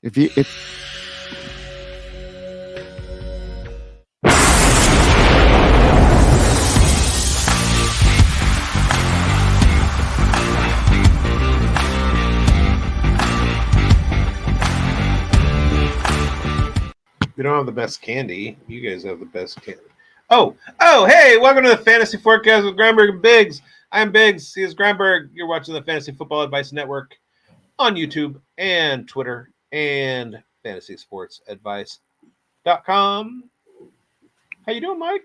if We don't have the best candy. You guys have the best candy. Oh, hey, welcome to the Fantasy Forecast with Grindberg and bigz. I'm bigz. He is Grindberg. You're watching the Fantasy Football Advice Network on YouTube and Twitter and fantasysportsadvice.com. How you doing, Mike?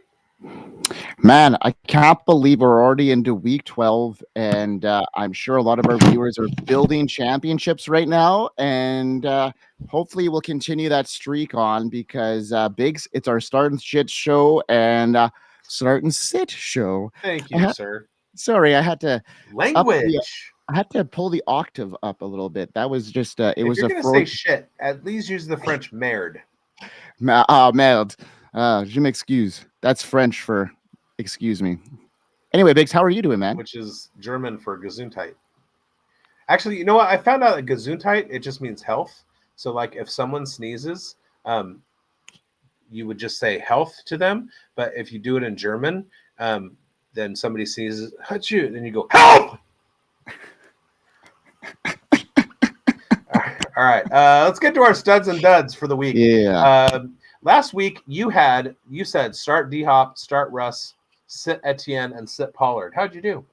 Man, I can't believe we're already into week 12, and I'm sure a lot of our viewers are building championships right now, and hopefully we'll continue that streak on because bigz, it's our start and shit show and start and sit show. Thank you, sir. Sorry, I had to Language. I had to pull the octave up a little bit. That was just it If was you're a gonna say shit, at least use the French merde. merde. Je m'excuse. That's French for excuse me. Anyway, bigz, how are you doing, man? Which is German for Gesundheit. Actually, you know what? I found out that Gesundheit, it just means health. So, like, if someone sneezes, you would just say health to them. But if you do it in German, then somebody sneezes, Hachu, then you go, help! All right. Let's get to our studs and duds for the week. Yeah. Last week, you said start D-Hop, start Russ, sit Etienne, and sit Pollard. How'd you do?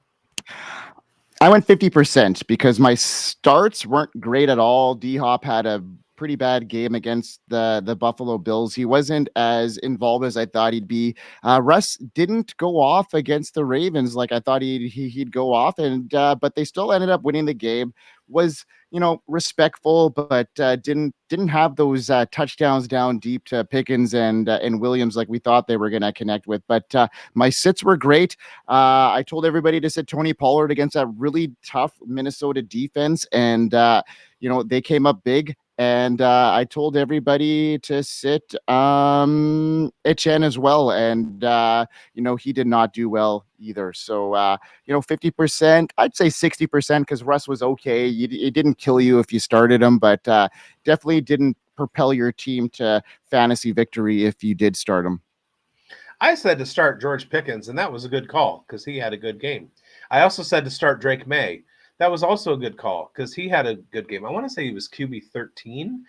I went 50% because my starts weren't great at all. D-Hop had a pretty bad game against the Buffalo Bills. He wasn't as involved as I thought he'd be. Russ didn't go off against the Ravens like I thought he'd go off, and but they still ended up winning the game. Was respectful, but didn't have those touchdowns down deep to Pickens and Williams like we thought they were going to connect with. But my sits were great. I told everybody to sit Tony Pollard against that really tough Minnesota defense, and they came up big. And I told everybody to sit Etienne as well, and he did not do well either. So 50%, I'd say 60% because Russ was okay. It didn't kill you if you started him, but definitely didn't propel your team to fantasy victory if you did start him. I said to start George Pickens, and that was a good call because he had a good game. I also said to start Drake May. That was also a good call because he had a good game. I want to say he was QB 13.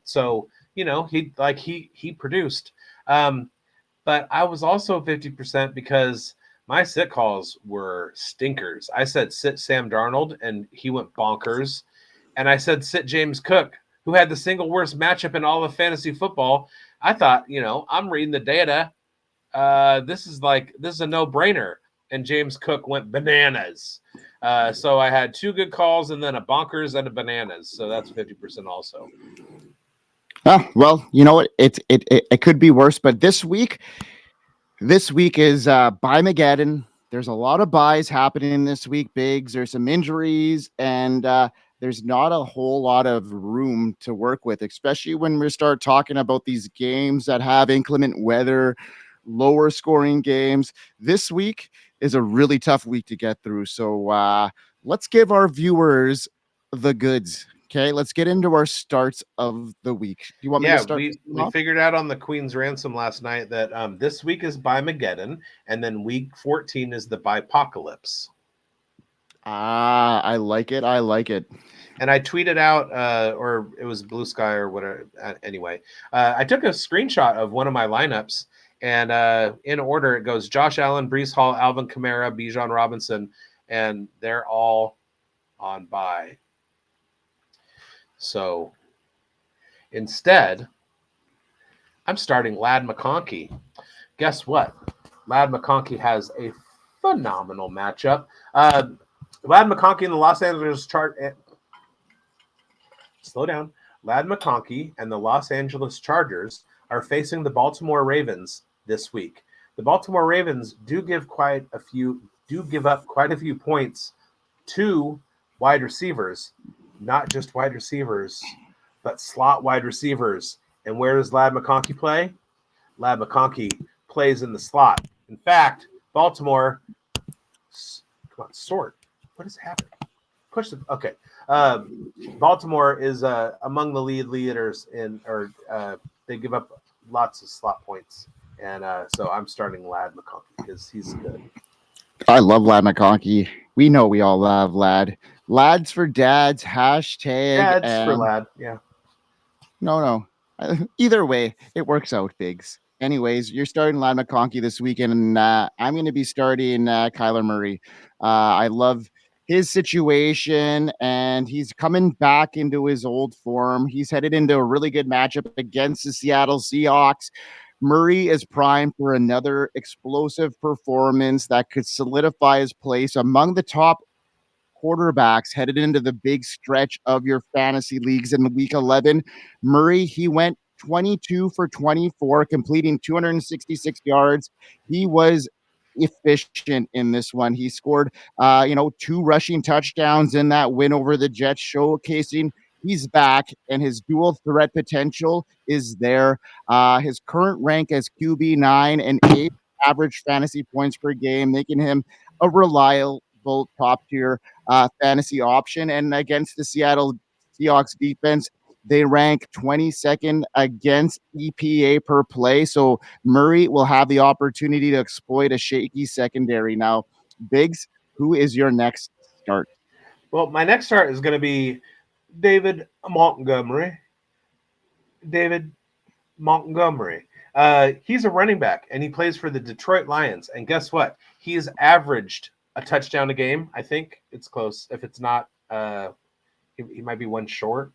So he produced. But I was also 50% because my sit calls were stinkers. I said sit Sam Darnold, and he went bonkers. And I said sit James Cook, who had the single worst matchup in all of fantasy football. I thought, I'm reading the data. This is a no-brainer. And James Cook went bananas. So I had two good calls and then a bonkers and a bananas. So that's 50% also. Oh, well, you know what? It could be worse, but this week is Bymageddon. There's a lot of buys happening this week, bigz. There's some injuries, and there's not a whole lot of room to work with, especially when we start talking about these games that have inclement weather, lower scoring games. This week is a really tough week to get through. So let's give our viewers the goods. Okay, let's get into our starts of the week. Do you want me to start? We figured out on the Queen's Ransom last night that this week is Bymageddon, and then week 14 is the Bypocalypse. I like it. And I tweeted out, or it was Blue Sky or whatever. Anyway, I took a screenshot of one of my lineups, and in order it goes Josh Allen, Breece Hall, Alvin Kamara, Bijan Robinson, and they're all on bye. So instead, I'm starting Ladd McConkey. Guess what? Ladd McConkey has a phenomenal matchup. Ladd McConkey in the Los Angeles Slow down. Ladd McConkey and the Los Angeles Chargers are facing the Baltimore Ravens this week. The Baltimore Ravens do give up quite a few points to wide receivers. Not just wide receivers, but slot wide receivers. And where does Ladd McConkey play? Ladd McConkey plays in the slot. In fact, Baltimore, come on, sort. What is happening? Okay. Baltimore is among the leaders they give up lots of slot points, and so I'm starting Ladd McConkey because he's good. I love Ladd McConkey. We know we all love Ladd. Lads for dads, hashtag. Yeah, it's for Ladd. Yeah. No. Either way, it works out, bigz. Anyways, you're starting Ladd McConkey this weekend, and I'm going to be starting Kyler Murray. I love his situation, and he's coming back into his old form. He's headed into a really good matchup against the Seattle Seahawks. Murray is primed for another explosive performance that could solidify his place among the top quarterbacks headed into the big stretch of your fantasy leagues in week 11. Murray, he went 22 for 24, completing 266 yards. He was efficient in this one. He scored, 2 rushing touchdowns in that win over the Jets, showcasing he's back and his dual threat potential is there. His current rank as QB9 and 8 average fantasy points per game, making him a reliable top tier fantasy option. And against the Seattle Seahawks defense, they rank 22nd against EPA per play. So Murray will have the opportunity to exploit a shaky secondary. Now, bigz, who is your next start? Well, my next start is going to be David Montgomery. David Montgomery. He's a running back, and he plays for the Detroit Lions. And guess what? He has averaged a touchdown a game. I think it's close. If it's not, he might be one short.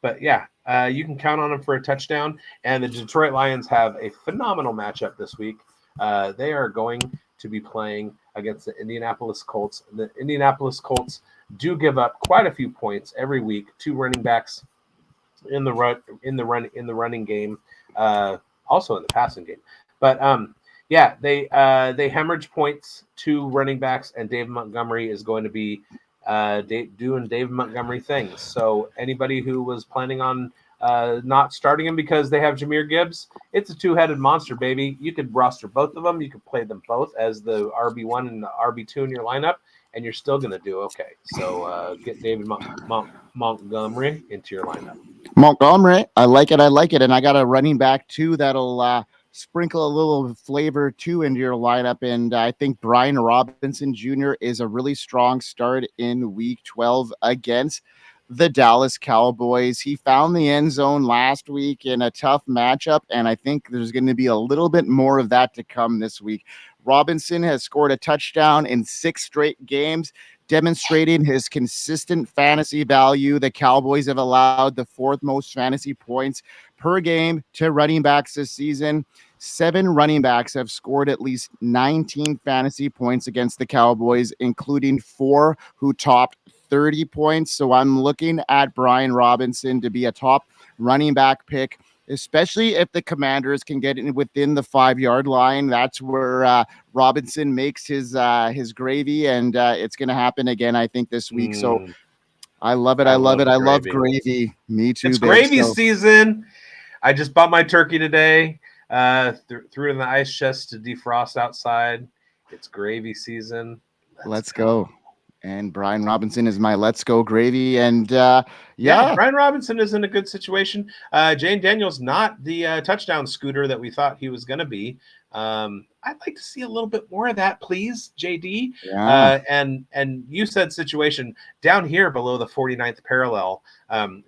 But yeah, you can count on him for a touchdown. And the Detroit Lions have a phenomenal matchup this week. They are going to be playing against the Indianapolis Colts. The Indianapolis Colts do give up quite a few points every week. 2 running backs in the running game, also in the passing game. But they hemorrhage points to running backs, and David Montgomery is going to be doing David Montgomery things. So anybody who was planning on not starting him because they have Jahmyr Gibbs, it's a 2-headed monster, baby. You could roster both of them. You could play them both as the RB1 and the RB2 in your lineup, and you're still going to do okay. So get David Montgomery into your lineup. Montgomery, I like it. And I got a running back too that'll sprinkle a little flavor too into your lineup. And I think Brian Robinson Jr. is a really strong start in week 12 against the Dallas Cowboys. He found the end zone last week in a tough matchup, and I think there's going to be a little bit more of that to come this week. Robinson has scored a touchdown in 6 straight games, demonstrating his consistent fantasy value. The Cowboys have allowed the 4th most fantasy points per game to running backs this season. 7 running backs have scored at least 19 fantasy points against the Cowboys, including 4 who topped 30 points. So I'm looking at Brian Robinson to be a top running back pick, especially if the Commanders can get in within the 5-yard line. That's where Robinson makes his gravy, and it's going to happen again, I think, this week. So I love it. I love gravy. Me too. It's gravy season. I just bought my turkey today. Threw it in the ice chest to defrost outside. It's gravy season. Let's go. And Brian Robinson is my let's go gravy. And Brian Robinson is in a good situation. Jane Daniels not the touchdown scooter that we thought he was going to be. I'd like to see a little bit more of that, please, JD. Yeah. And you said situation down here below the 49th parallel.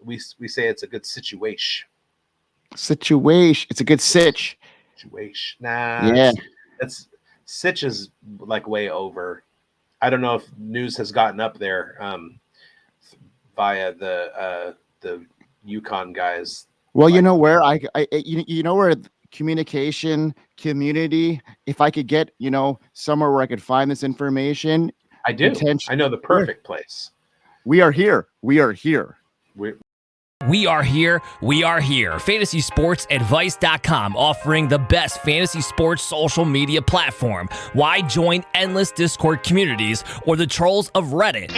We say it's a good situation. It's a good sitch. Situation. Nah. Yeah. That's sitch is like way over. I don't know if news has gotten up there via the UConn guys. Well, you know where you know where communication community. If I could get somewhere where I could find this information, I do. I know the perfect place. We are here. We are here. We are here. FantasySportsAdvice.com, offering the best fantasy sports social media platform. Why join endless Discord communities or the trolls of Reddit?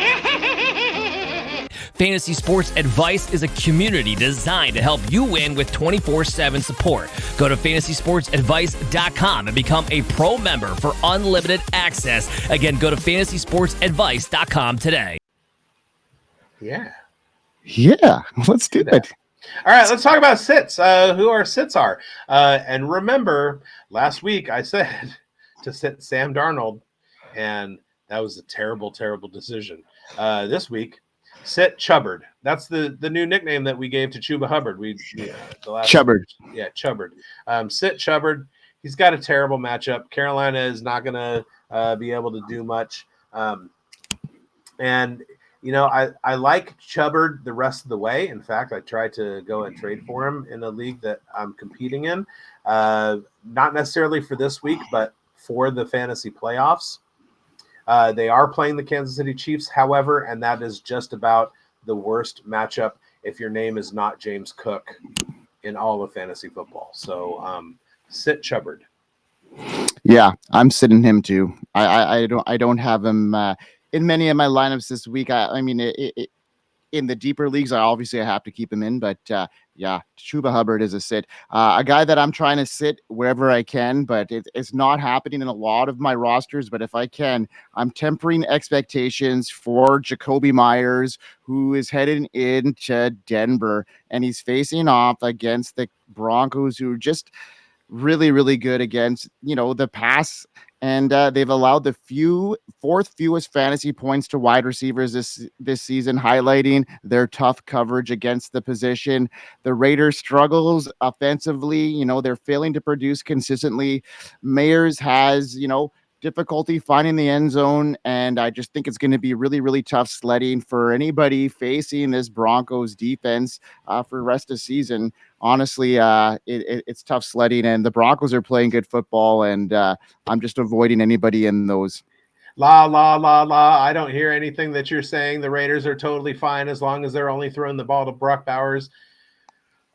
Fantasy Sports Advice is a community designed to help you win with 24/7 support. Go to FantasySportsAdvice.com and become a pro member for unlimited access. Again, go to FantasySportsAdvice.com today. Yeah. Yeah, let's do it. All right, let's talk about sits. Who our sits are. And remember, last week I said to sit Sam Darnold, and that was a terrible, terrible decision. This week, sit Chubbard. That's the new nickname that we gave to Chuba Hubbard. Chubbard. Yeah, Chubbard. Sit Chubbard. He's got a terrible matchup. Carolina is not going to be able to do much. And I like Chubbard the rest of the way. In fact, I tried to go and trade for him in a league that I'm competing in. Not necessarily for this week, but for the fantasy playoffs. They are playing the Kansas City Chiefs, however, and that is just about the worst matchup if your name is not James Cook in all of fantasy football. So sit Chubbard. Yeah, I'm sitting him too. I don't have him in many of my lineups this week. I mean, in the deeper leagues, I have to keep him in. But yeah, Chuba Hubbard is a sit. A guy that I'm trying to sit wherever I can, but it's not happening in a lot of my rosters. But if I can, I'm tempering expectations for Jacoby Meyers, who is headed into Denver, and he's facing off against the Broncos, who are just really, really good against, the pass. And they've allowed the fourth fewest fantasy points to wide receivers this season, highlighting their tough coverage against the position. The Raiders' struggles offensively, they're failing to produce consistently. Meyers has, difficulty finding the end zone, and I just think it's going to be really, really tough sledding for anybody facing this Broncos defense for the rest of the season. Honestly, it's tough sledding, and the Broncos are playing good football, and I'm just avoiding anybody in those. La, la, la, la. I don't hear anything that you're saying. The Raiders are totally fine as long as they're only throwing the ball to Brock Bowers.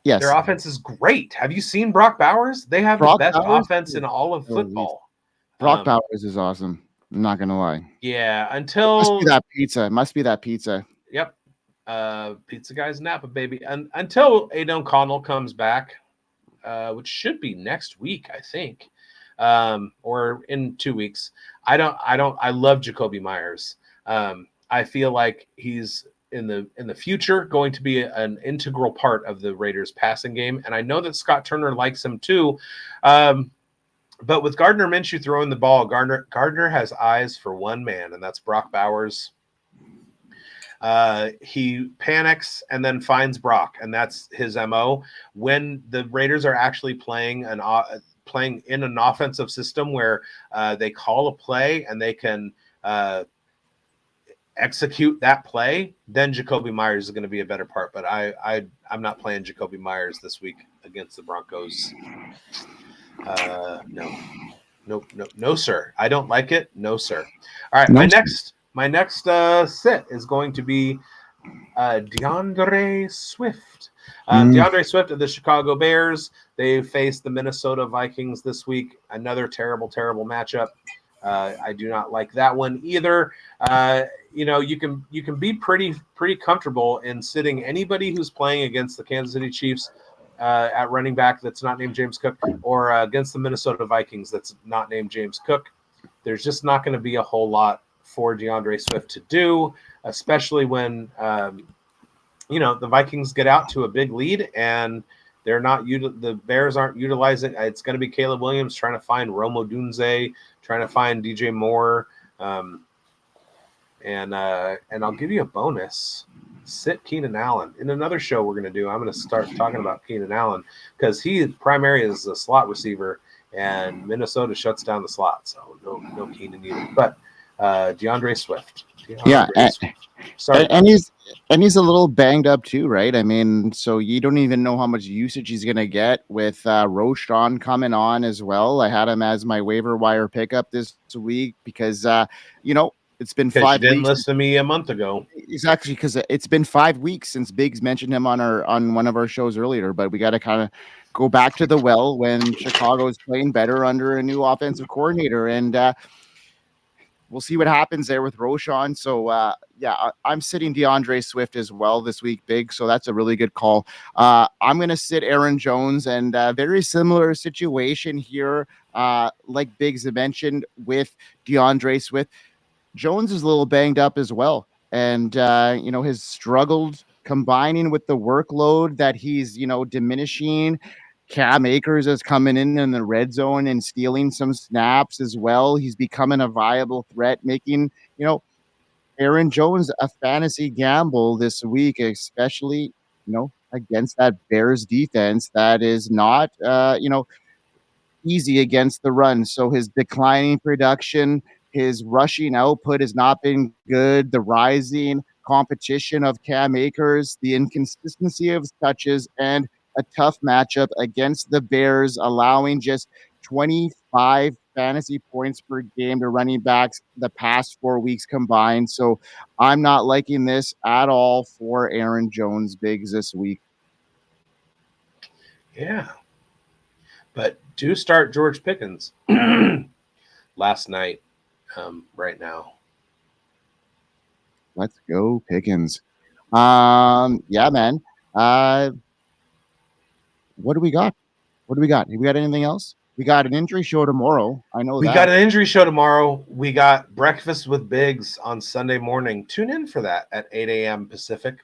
Yes. Their offense is great. Have you seen Brock Bowers? They have the best offense in all of football. Brock Bowers is awesome. I'm not going to lie. Yeah, It must be that pizza. Yep. Pizza Guy's Napa, baby. Until Aidan O'Connell comes back, which should be next week, I think, or in 2 weeks. I love Jacoby Meyers. I feel like he's in the future going to be an integral part of the Raiders passing game. And I know that Scott Turner likes him too. But with Gardner Minshew throwing the ball, Gardner has eyes for one man, and that's Brock Bowers. He panics and then finds Brock, and that's his MO. When the Raiders are actually playing in an offensive system where they call a play and they can execute that play, then Jacoby Meyers is going to be a better part. But I'm not playing Jacoby Meyers this week against the Broncos. No, sir. I don't like it. No, sir. All right, my next sit is going to be Deandre Swift. Deandre Swift of the Chicago Bears. They face the Minnesota Vikings this week. Another terrible, terrible matchup. I do not like that one either. You can be pretty comfortable in sitting anybody who's playing against the Kansas City Chiefs at running back that's not named James Cook, or against the Minnesota Vikings that's not named James Cook. There's just not going to be a whole lot for Deandre Swift to do, especially when the Vikings get out to a big lead and the Bears aren't utilizing. It's going to be Caleb Williams trying to find Rome Odunze, trying to find DJ Moore, and I'll give you a bonus. Sit Keenan Allen. In another show we're going to do, I'm going to start talking about Keenan Allen because he primary is a slot receiver, and Minnesota shuts down the slot, so no Keenan either. But Deandre Swift. Sorry. And he's a little banged up too, right? I mean, so you don't even know how much usage he's going to get with Roschon coming on as well. I had him as my waiver wire pickup this week because it's been 5 weeks. You didn't listen to me a month ago. Exactly, because it's been 5 weeks since bigz mentioned him on one of our shows earlier. But we got to kind of go back to the well when Chicago is playing better under a new offensive coordinator, and we'll see what happens there with Roschon. So I'm sitting Deandre Swift as well this week, big. So that's a really good call. I'm going to sit Aaron Jones, and very similar situation here, like bigz mentioned with Deandre Swift. Jones is a little banged up as well. and has struggled combining with the workload that he's diminishing. Cam Akers is coming in the red zone and stealing some snaps as well. He's becoming a viable threat, making Aaron Jones a fantasy gamble this week, especially against that Bears defense that is not easy against the run. So his declining production, his rushing output has not been good. The rising competition of Cam Akers, the inconsistency of his touches, and a tough matchup against the Bears, allowing just 25 fantasy points per game to running backs the past 4 weeks combined. So I'm not liking this at all for Aaron Jones bigz this week. Yeah. But do start George Pickens last night, right now. Let's go, Pickens. Yeah, man. What do we got? We got anything else? We got an injury show tomorrow. I know we got an injury show tomorrow. We got breakfast with bigz on Sunday morning. Tune in for that at 8 a.m. Pacific,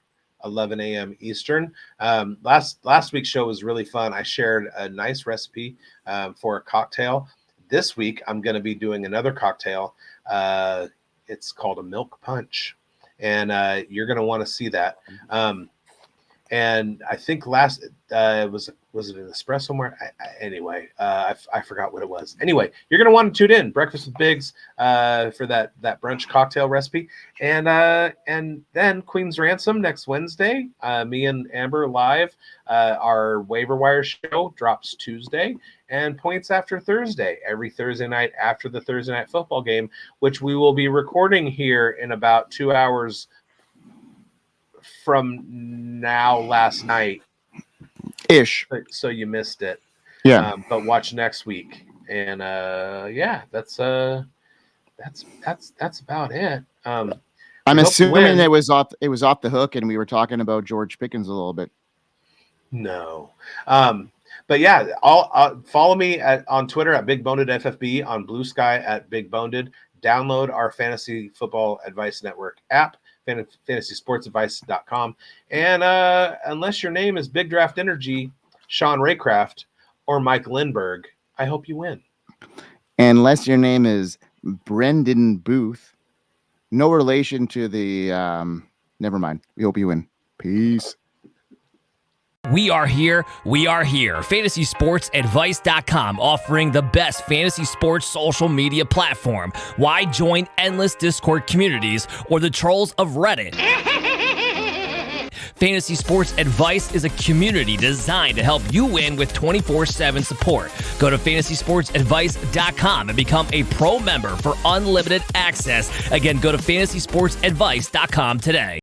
11 a.m. Eastern. Last week's show was really fun. I shared a nice recipe for a cocktail. This week, I'm going to be doing another cocktail. It's called a milk punch, and you're going to want to see that. And I think was it an espresso somewhere? Anyway, I forgot what it was. Anyway, you're going to want to tune in. Breakfast with bigz for that brunch cocktail recipe. And then Queen's Ransom next Wednesday. Me and Amber live. Our waiver wire show drops Tuesday. And Points After Thursday, every Thursday night after the Thursday night football game, which we will be recording here in about 2 hours from now, last night ish. So you missed it. Yeah. But watch next week. And that's about it. I'm assuming it was off the hook and we were talking about George Pickens a little bit. No. But yeah, follow me on Twitter at BigBonedFFB, on Blue Sky at BigBoned. Download our Fantasy Football Advice Network app, fantasysportsadvice.com. And unless your name is Big Draft Energy, Sean Raycraft, or Mike Lindbergh, I hope you win. Unless your name is Brendan Booth, no relation to the never mind. We hope you win. Peace. We are here. FantasySportsAdvice.com, offering the best fantasy sports social media platform. Why join endless Discord communities or the trolls of Reddit? Fantasy Sports Advice is a community designed to help you win with 24/7 support. Go to fantasysportsadvice.com and become a pro member for unlimited access. Again, go to fantasysportsadvice.com today.